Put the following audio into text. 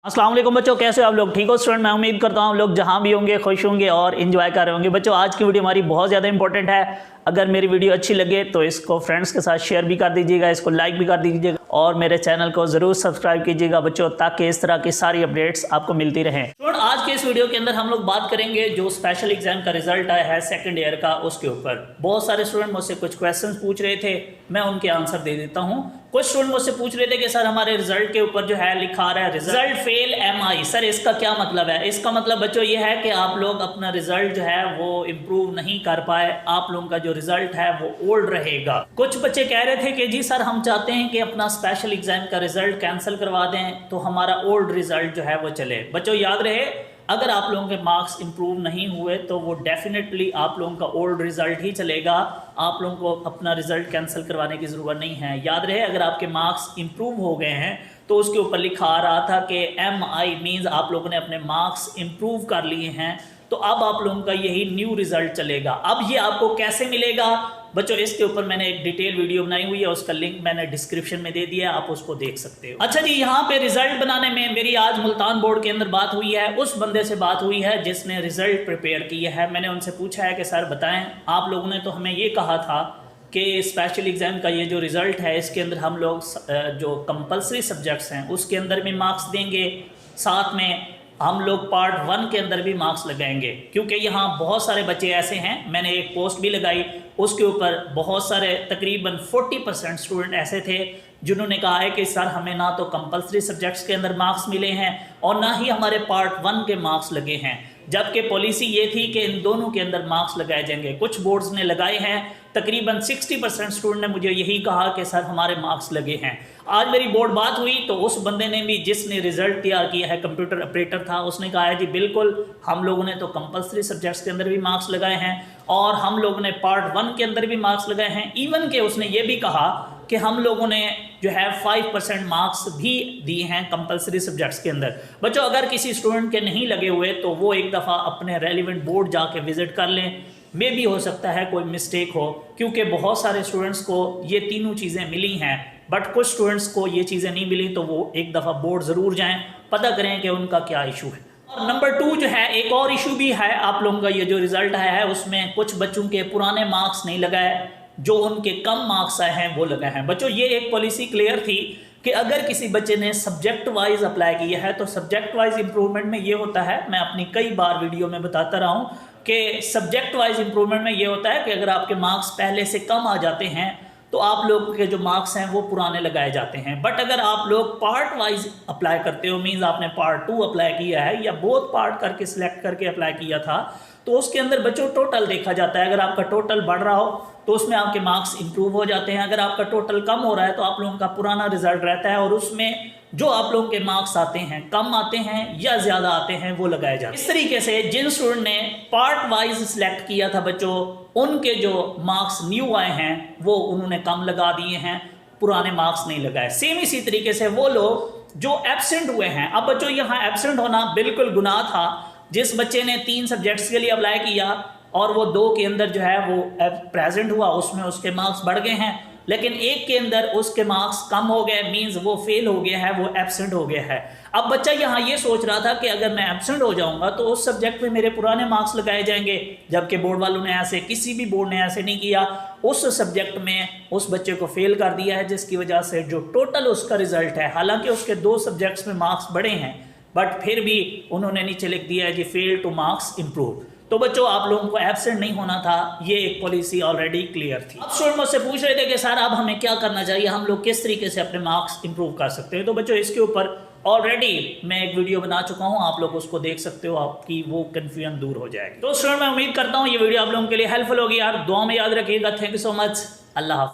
अस्सलाम वालेकुम बच्चों, कैसे हो आप लोग? ठीक हो स्टूडेंट? मैं उम्मीद करता हूँ आप लोग जहाँ भी होंगे खुश होंगे और इन्जॉय कर रहे होंगे। बच्चों आज की वीडियो हमारी बहुत ज़्यादा इंपॉर्टेंट है। अगर मेरी वीडियो अच्छी लगे तो इसको फ्रेंड्स के साथ शेयर भी कर दीजिएगा, इसको लाइक भी कर दीजिएगा और मेरे चैनल को ज़रूर सब्सक्राइब कीजिएगा बच्चों, ताकि इस तरह की सारी अपडेट्स आपको मिलती रहें। स्टूडेंट आज के इस वीडियो के अंदर हम लोग बात करेंगे जो स्पेशल एग्जाम का रिजल्ट आया है सेकंड ईयर का, उसके ऊपर। बहुत सारे स्टूडेंट मुझसे कुछ क्वेश्चन पूछ रहे थे, मैं उनके आंसर दे देता हूँ। कुछ स्टूडेंट मुझसे पूछ रहे थे कि सर हमारे रिजल्ट के ऊपर जो है लिखा रहा है रिजल्ट फेल MI, सर इसका क्या मतलब है? इसका मतलब बच्चों ये है कि आप लोग अपना रिजल्ट जो है वो इम्प्रूव नहीं कर पाए, आप लोगों का जो रिजल्ट है वो ओल्ड रहेगा। कुछ बच्चे कह रहे थे कि जी सर हम चाहते हैं कि अपना स्पेशल एग्जाम का रिजल्ट कैंसिल करवा दें तो हमारा ओल्ड रिजल्ट जो है वो चले। बच्चों याद रहे, अगर आप लोगों के मार्क्स इंप्रूव नहीं हुए तो वो डेफिनेटली आप लोगों का ओल्ड रिजल्ट ही चलेगा। आप लोगों को अपना रिजल्ट कैंसिल करवाने की ज़रूरत नहीं है। याद रहे, अगर आपके मार्क्स इंप्रूव हो गए हैं तो उसके ऊपर लिखा आ रहा था कि MI मीन्स आप लोगों ने अपने मार्क्स इंप्रूव कर लिए हैं, तो अब आप लोगों का यही न्यू रिजल्ट चलेगा। अब ये आपको कैसे मिलेगा बच्चों, इसके ऊपर मैंने एक डिटेल वीडियो बनाई हुई है, उसका लिंक मैंने डिस्क्रिप्शन में दे दिया है, आप उसको देख सकते हो। अच्छा जी, यहाँ पे रिजल्ट बनाने में मेरी आज मुल्तान बोर्ड के अंदर बात हुई है, उस बंदे से बात हुई है जिसने रिजल्ट प्रिपेयर किया है। मैंने उनसे पूछा है कि सर बताएं, आप लोगों ने तो हमें ये कहा था कि स्पेशल एग्जाम का ये जो रिजल्ट है इसके अंदर हम लोग जो कंपलसरी सब्जेक्ट्स हैं उसके अंदर भी मार्क्स देंगे, साथ में हम लोग पार्ट 1 के अंदर भी मार्क्स लगाएंगे, क्योंकि यहाँ बहुत सारे बच्चे ऐसे हैं, मैंने एक पोस्ट भी लगाई उसके ऊपर बहुत सारे तकरीबन 40% स्टूडेंट ऐसे थे जिन्होंने कहा है कि सर हमें ना तो कंपलसरी सब्जेक्ट्स के अंदर मार्क्स मिले हैं और ना ही हमारे पार्ट 1 के मार्क्स लगे हैं, जबकि पॉलिसी ये थी कि इन दोनों के अंदर मार्क्स लगाए जाएंगे। कुछ बोर्ड्स ने लगाए हैं, तकरीबन 60% स्टूडेंट ने मुझे यही कहा कि सर हमारे मार्क्स लगे हैं। आज मेरी बोर्ड बात हुई तो उस बंदे ने भी, जिसने रिजल्ट तैयार किया है, कंप्यूटर ऑपरेटर था, उसने कहा है जी बिल्कुल हम लोगों ने तो कंपलसरी सब्जेक्ट्स के अंदर भी मार्क्स लगाए हैं और हम लोगों ने पार्ट 1 के अंदर भी मार्क्स लगाए हैं। इवन के उसने ये भी कहा कि हम लोगों ने जो है 5% मार्क्स भी दिए हैं कंपलसरी सब्जेक्ट्स के अंदर। बच्चों अगर किसी स्टूडेंट के नहीं लगे हुए तो वो एक दफ़ा अपने रेलिवेंट बोर्ड जाके विजिट कर लें, मे भी हो सकता है कोई मिस्टेक हो, क्योंकि बहुत सारे स्टूडेंट्स को ये तीनों चीज़ें मिली हैं बट कुछ स्टूडेंट्स को ये चीज़ें नहीं मिली, तो वो एक दफ़ा बोर्ड ज़रूर जाएं, पता करें कि उनका क्या इशू है। और नंबर 2 जो है, एक और इशू भी है, आप लोगों का ये जो रिज़ल्ट आया है उसमें कुछ बच्चों के पुराने मार्क्स नहीं लगाए, जो उनके कम मार्क्स आए हैं वो लगाए हैं। बच्चों ये एक पॉलिसी क्लियर थी कि अगर किसी बच्चे ने सब्जेक्ट वाइज अप्लाई किया है तो सब्जेक्ट वाइज इंप्रूवमेंट में ये होता है, मैं अपनी कई बार वीडियो में बताता रहा हूँ कि सब्जेक्ट वाइज इंप्रूवमेंट में ये होता है कि अगर आपके मार्क्स पहले से कम आ जाते हैं तो आप लोगों के जो मार्क्स हैं वो पुराने लगाए जाते हैं। बट अगर आप लोग पार्ट वाइज अप्लाई करते हो, मीन्स आपने पार्ट 2 अप्लाई किया है या बोथ पार्ट करके सिलेक्ट करके अप्लाई किया था, तो उसके अंदर बच्चों टोटल देखा जाता है। अगर आपका टोटल बढ़ रहा हो तो उसमें आपके मार्क्स इंप्रूव हो जाते हैं, अगर आपका टोटल कम हो रहा है तो आप लोगों का पुराना रिजल्ट रहता है और उसमें जो आप लोगों के मार्क्स आते हैं, कम आते हैं या ज़्यादा आते हैं, वो लगाए जाते हैं। इस तरीके से जिन स्टूडेंट ने पार्ट वाइज सिलेक्ट किया था बच्चों, उनके जो मार्क्स न्यू आए हैं वो उन्होंने कम लगा दिए हैं, पुराने मार्क्स नहीं लगाए। सेम इसी तरीके से वो लोग जो एब्सेंट हुए हैं, अब बच्चों यहाँ एब्सेंट होना बिल्कुल गुनाह था। जिस बच्चे ने 3 सब्जेक्ट्स के लिए अप्लाई किया और वो 2 के अंदर जो है वो प्रेजेंट हुआ, उसमें उसके मार्क्स बढ़ गए हैं, लेकिन एक के अंदर उसके मार्क्स कम हो गए, मींस वो फेल हो गया है, वो एब्सेंट हो गया है। अब बच्चा यहाँ ये सोच रहा था कि अगर मैं एब्सेंट हो जाऊंगा तो उस सब्जेक्ट में मेरे पुराने मार्क्स लगाए जाएंगे, जबकि बोर्ड वालों ने ऐसे, किसी भी बोर्ड ने ऐसे नहीं किया। उस सब्जेक्ट में उस बच्चे को फेल कर दिया है, जिसकी वजह से जो टोटल उसका रिजल्ट है, हालांकि उसके 2 सब्जेक्ट्स में मार्क्स बढ़े हैं बट फिर भी उन्होंने नीचे लिख दिया है जी फेल टू मार्क्स इंप्रूव। तो बच्चों आप लोगों को एब्सेंट नहीं होना था, ये एक पॉलिसी ऑलरेडी क्लियर थी। अब स्टूडेंट मुझसे पूछ रहे थे कि सर अब हमें क्या करना चाहिए, हम लोग किस तरीके से अपने मार्क्स इंप्रूव कर सकते हैं। तो बच्चों इसके ऊपर ऑलरेडी मैं एक वीडियो बना चुका हूं, आप लोग उसको देख सकते हो, आपकी वो कन्फ्यूजन दूर हो जाएगी। तो स्टूडेंट मैं उम्मीद करता हूँ ये वीडियो आप लोगों के लिए हेल्पफुल होगी यार, दुआ में याद रखिएगा। थैंक यू सो मच, अल्लाह हाफ़िज़।